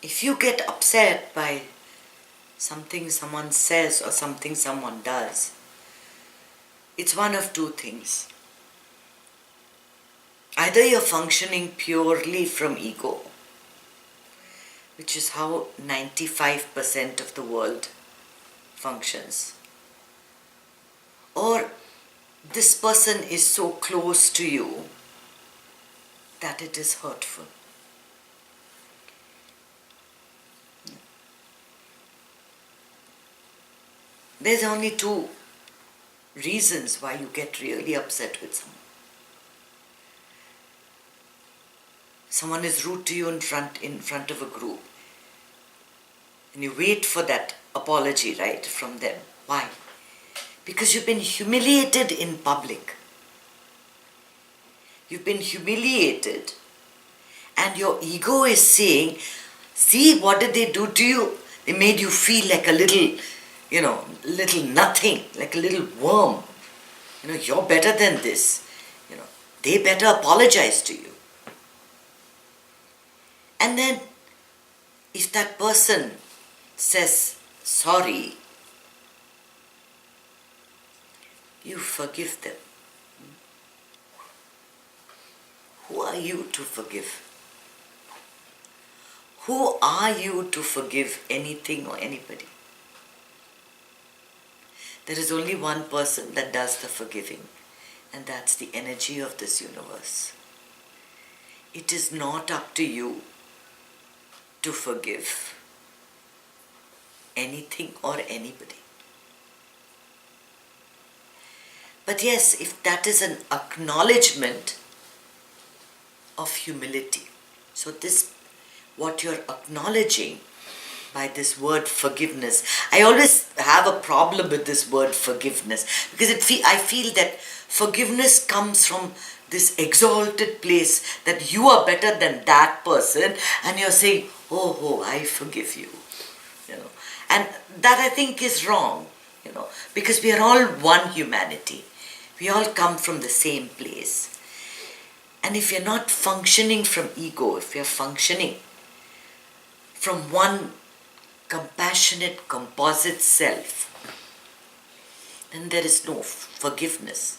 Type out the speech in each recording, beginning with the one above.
If you get upset by something someone says or something someone does, it's one of two things. Either you're functioning purely from ego, which is how 95% of the world functions, or this person is so close to you that it is hurtful. There's only two reasons why you get really upset with someone. Someone is rude to you in front of a group, and you wait for that apology, right, from them. Why? Because you've been humiliated in public. You've been humiliated, and your ego is saying, see, what did they do to you? They made you feel like a little, little nothing, like a little worm. You're better than this. They better apologize to you. And then, if that person says sorry, you forgive them. Who are you to forgive? Who are you to forgive anything or anybody? There is only one person that does the forgiving, and that's the energy of this universe. It is not up to you to forgive anything or anybody. But yes, if that is an acknowledgement of humility. So this, what you're acknowledging by this word forgiveness. I always have a problem with this word forgiveness because I feel that forgiveness comes from this exalted place that you are better than that person, and you're saying, oh, I forgive you. And that I think is wrong, because we are all one humanity. We all come from the same place. And if you're not functioning from ego, if you're functioning from one compassionate, composite self, then there is no forgiveness.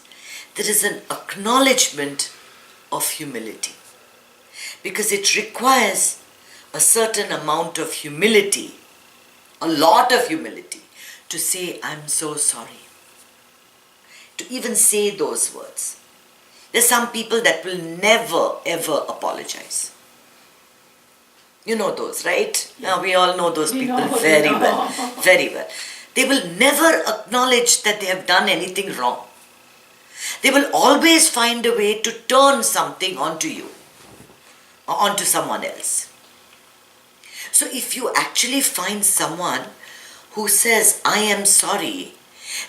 There is an acknowledgement of humility. Because it requires a certain amount of humility, a lot of humility, to say, I'm so sorry. To even say those words. There's some people that will never ever apologize. You know those, right? Yeah. Now we all know those people very well. Very well. They will never acknowledge that they have done anything wrong. They will always find a way to turn something onto you or onto someone else. So if you actually find someone who says, I am sorry,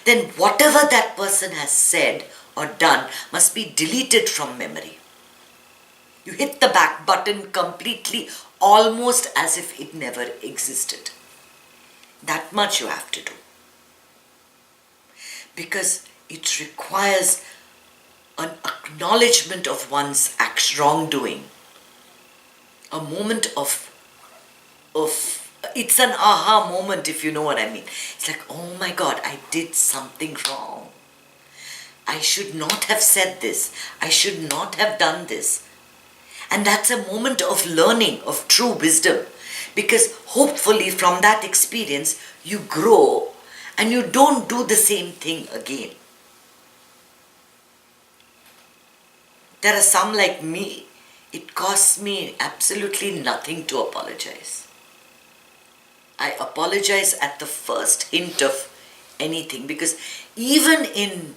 then whatever that person has said or done must be deleted from memory. You hit the back button completely, almost as if it never existed. That much you have to do. Because it requires an acknowledgement of one's wrongdoing. A moment of it's an aha moment, if you know what I mean. It's like, oh my God, I did something wrong. I should not have said this. I should not have done this. And that's a moment of learning, of true wisdom. Because hopefully from that experience, you grow and you don't do the same thing again. There are some like me, it costs me absolutely nothing to apologize. I apologize at the first hint of anything, because even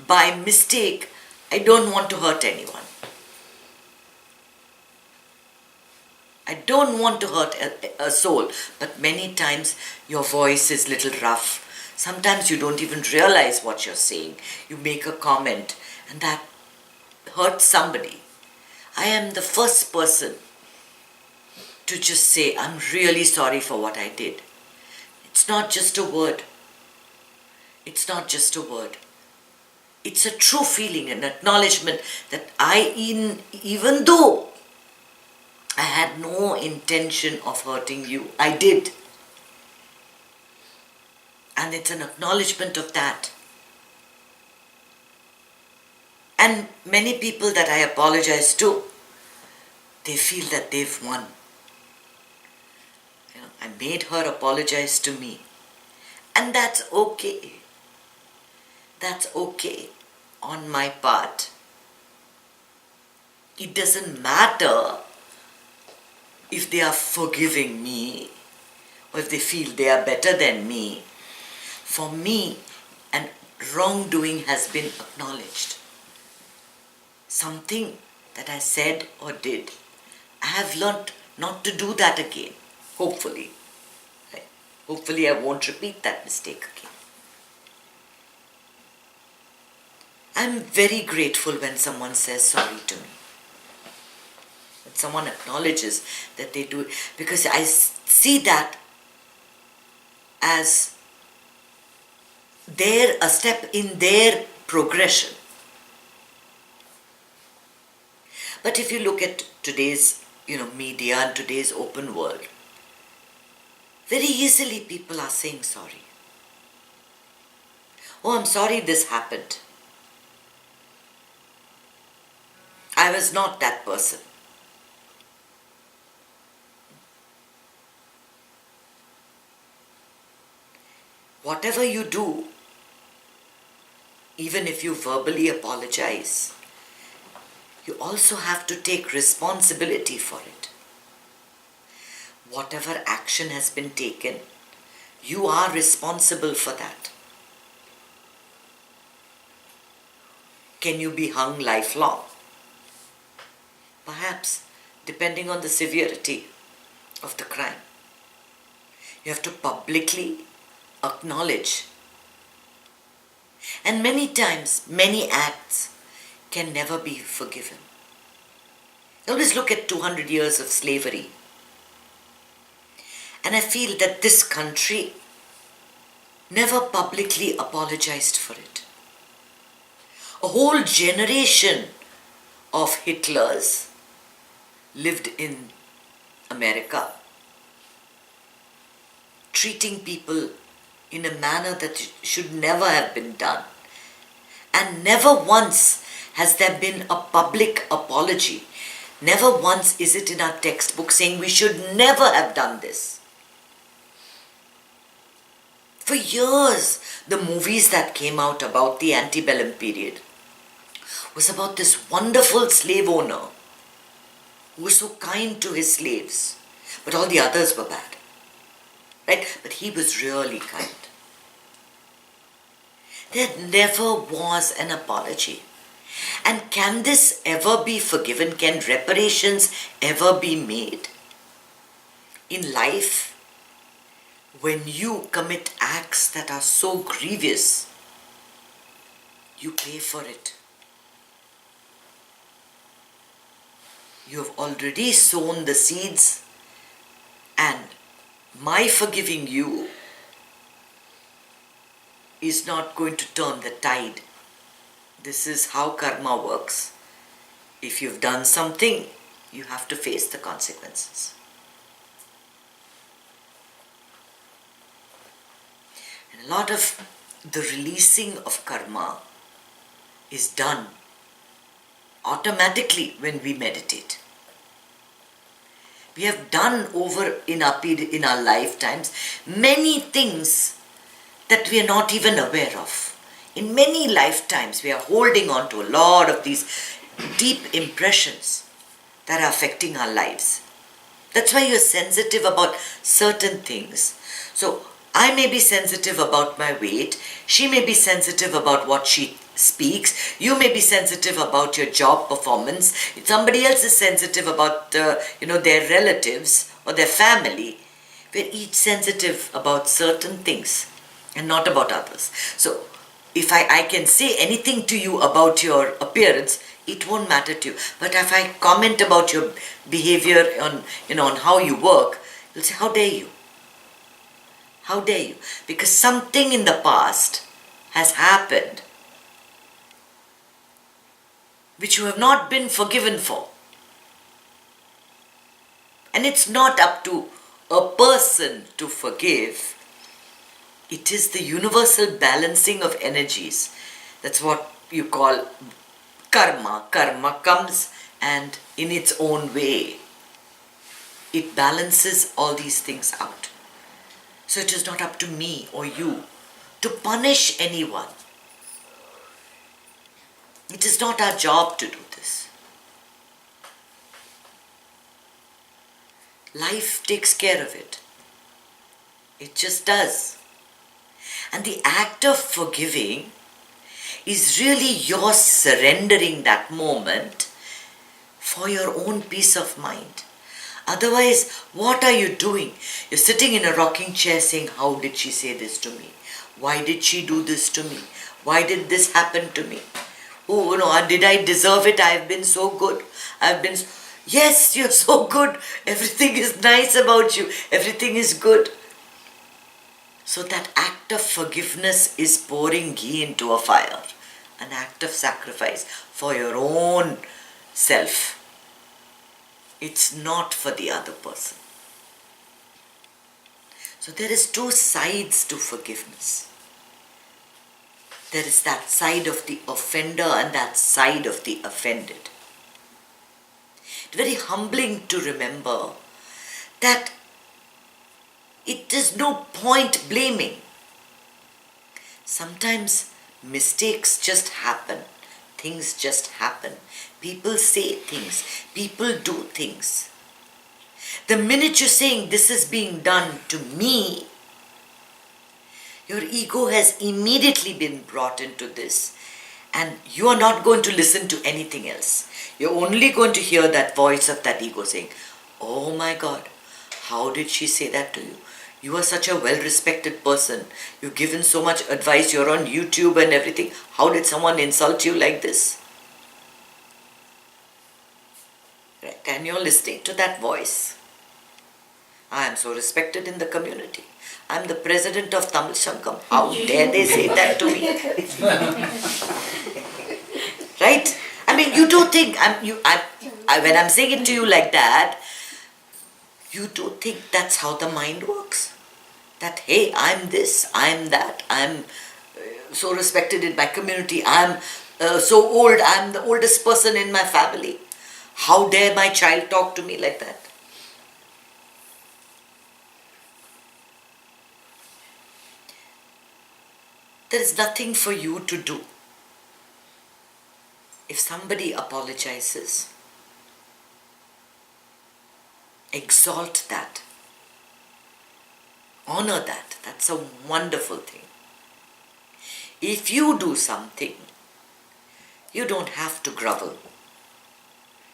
by mistake, I don't want to hurt anyone. I don't want to hurt a soul, but many times your voice is a little rough. Sometimes you don't even realize what you're saying. You make a comment and that hurts somebody. I am the first person to just say, I'm really sorry for what I did. It's not just a word. It's not just a word. It's a true feeling, an acknowledgement that even though I had no intention of hurting you. I did. And it's an acknowledgement of that. And many people that I apologize to, they feel that they've won. I made her apologize to me. And that's okay. That's okay on my part. It doesn't matter if they are forgiving me or if they feel they are better than me. For me, an wrongdoing has been acknowledged. Something that I said or did, I have learnt not to do that again, hopefully. Right? Hopefully I won't repeat that mistake again. I'm very grateful when someone says sorry to me. When someone acknowledges that they do it, because I see that as a step in their progression. But if you look at today's, media and today's open world, very easily people are saying sorry. Oh, I'm sorry this happened. I was not that person. Whatever you do, even if you verbally apologize, you also have to take responsibility for it. Whatever action has been taken, you are responsible for that. Can you be hung lifelong? Perhaps, depending on the severity of the crime. You have to publicly acknowledge. And many times, many acts can never be forgiven. Always look at 200 years of slavery. And I feel that this country never publicly apologized for it. A whole generation of Hitlers lived in America, treating people in a manner that should never have been done. And never once has there been a public apology. Never once is it in our textbook saying we should never have done this. For years, the movies that came out about the antebellum period was about this wonderful slave owner who was so kind to his slaves, but all the others were bad. Right? But he was really kind. There never was an apology. And can this ever be forgiven? Can reparations ever be made? In life, when you commit acts that are so grievous, you pay for it. You have already sown the seeds, and my forgiving you is not going to turn the tide. This is how karma works. If you've done something, you have to face the consequences. And a lot of the releasing of karma is done automatically when we meditate. We have done over in our lifetimes many things that we are not even aware of. In many lifetimes, we are holding on to a lot of these deep impressions that are affecting our lives. That's why you're sensitive about certain things. So, I may be sensitive about my weight. She may be sensitive about what she speaks. You may be sensitive about your job performance. Somebody else is sensitive about, their relatives or their family. We're each sensitive about certain things and not about others. So, if I can say anything to you about your appearance, it won't matter to you. But if I comment about your behavior on how you work, you'll say, how dare you? How dare you? Because something in the past has happened which you have not been forgiven for. And it's not up to a person to forgive. It is the universal balancing of energies. That's what you call karma. Karma comes and in its own way, it balances all these things out. So it is not up to me or you to punish anyone. It is not our job to do this. Life takes care of it. It just does. And the act of forgiving is really your surrendering that moment for your own peace of mind. Otherwise, what are you doing? You're sitting in a rocking chair saying, how did she say this to me? Why did she do this to me? Why did this happen to me? Oh, no, did I deserve it? I've been so good. Yes, you're so good. Everything is nice about you. Everything is good. So that act of forgiveness is pouring ghee into a fire. An act of sacrifice for your own self. It's not for the other person. So there is two sides to forgiveness. There is that side of the offender and that side of the offended. It's very humbling to remember that it is no point blaming. Sometimes mistakes just happen. Things just happen. People say things. People do things. The minute you're saying this is being done to me, your ego has immediately been brought into this, and you are not going to listen to anything else. You're only going to hear that voice of that ego saying, oh my God, how did she say that to you? You are such a well-respected person. You've given so much advice. You're on YouTube and everything. How did someone insult you like this? Right? And you're listening to that voice. I am so respected in the community. I'm the president of Tamil Shankam. How dare they say that to me? Right? I mean, you do think, when I'm saying it to you like that, you do think that's how the mind works. That, hey, I'm this, I'm that, I'm so respected in my community, I'm so old, I'm the oldest person in my family. How dare my child talk to me like that? There is nothing for you to do. If somebody apologizes, exalt that. Honor that. That's a wonderful thing. If you do something, you don't have to grovel.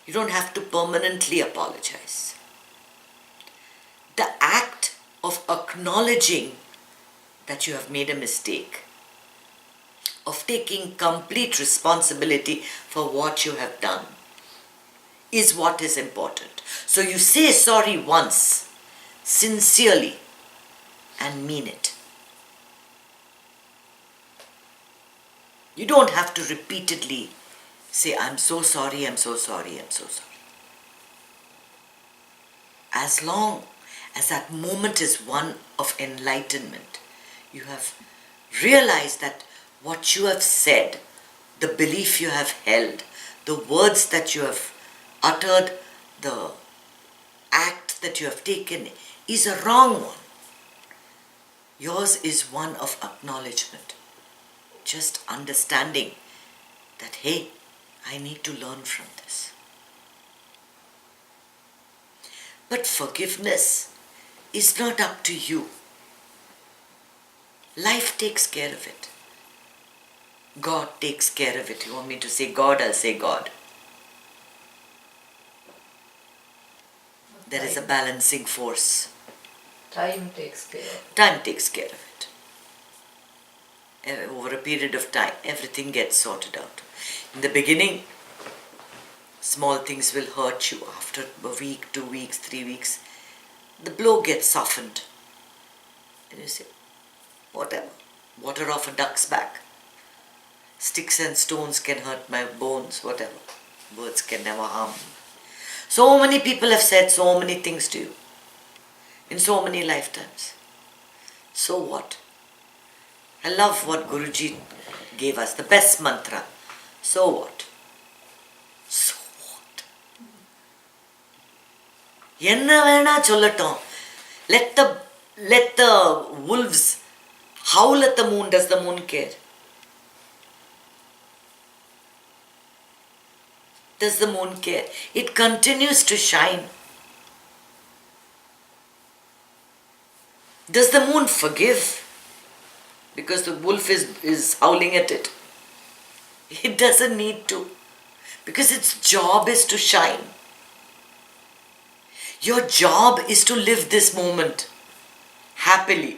You don't have to permanently apologize. The act of acknowledging that you have made a mistake, of taking complete responsibility for what you have done, is what is important. So you say sorry once, sincerely, and mean it. You don't have to repeatedly say, I'm so sorry, I'm so sorry, I'm so sorry. As long as that moment is one of enlightenment, you have realized that what you have said, the belief you have held, the words that you have uttered, the act that you have taken is a wrong one. Yours is one of acknowledgement. Just understanding that, hey, I need to learn from this. But forgiveness is not up to you. Life takes care of it. God takes care of it. You want me to say God, I'll say God. There is a balancing force. Time takes care of it. Time takes care of it. Over a period of time, everything gets sorted out. In the beginning, small things will hurt you. After a week, 2 weeks, 3 weeks, the blow gets softened. And you say, whatever, water off a duck's back. Sticks and stones can hurt my bones, whatever. Words can never harm me. So many people have said so many things to you in so many lifetimes. So what? I love what Guruji gave us, the best mantra. So what? So what? என்ன வேணா சொல்லட்டும். Let the wolves howl at the moon. Does the moon care? Does the moon care? It continues to shine. Does the moon forgive? Because the wolf is howling at it. It doesn't need to. Because its job is to shine. Your job is to live this moment happily.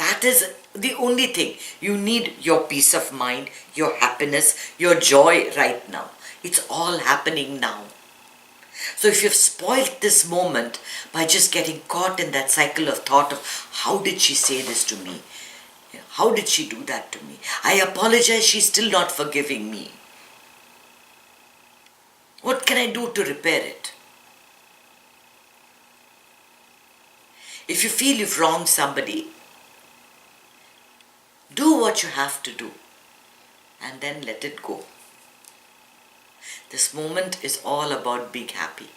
That is the only thing. You need your peace of mind, your happiness, your joy right now. It's all happening now. So if you've spoiled this moment by just getting caught in that cycle of thought of how did she say this to me? How did she do that to me? I apologize, she's still not forgiving me. What can I do to repair it? If you feel you've wronged somebody, do what you have to do and then let it go. This moment is all about being happy.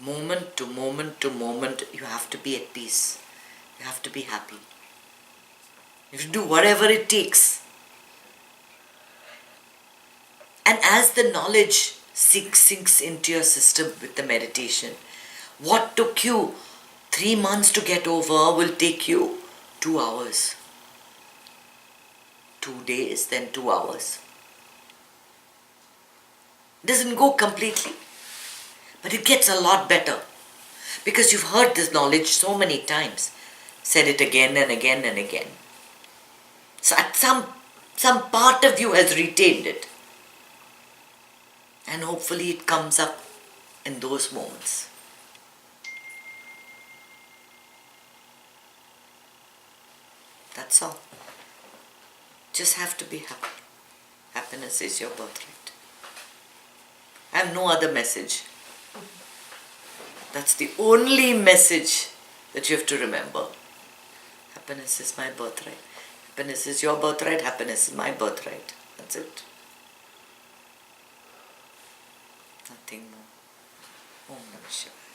Moment to moment to moment, you have to be at peace. You have to be happy. You have to do whatever it takes. And as the knowledge sinks into your system with the meditation, what took you 3 months to get over will take you 2 hours. 2 days, then 2 hours. It doesn't go completely, but it gets a lot better because you've heard this knowledge so many times, said it again and again and again. So at some part of you has retained it, and hopefully it comes up in those moments. That's all. Just have to be happy. Happiness is your birthright. I have no other message. That's the only message that you have to remember. Happiness is my birthright. Happiness is your birthright. Happiness is my birthright. That's it. Nothing more. Om Namah Shivaya.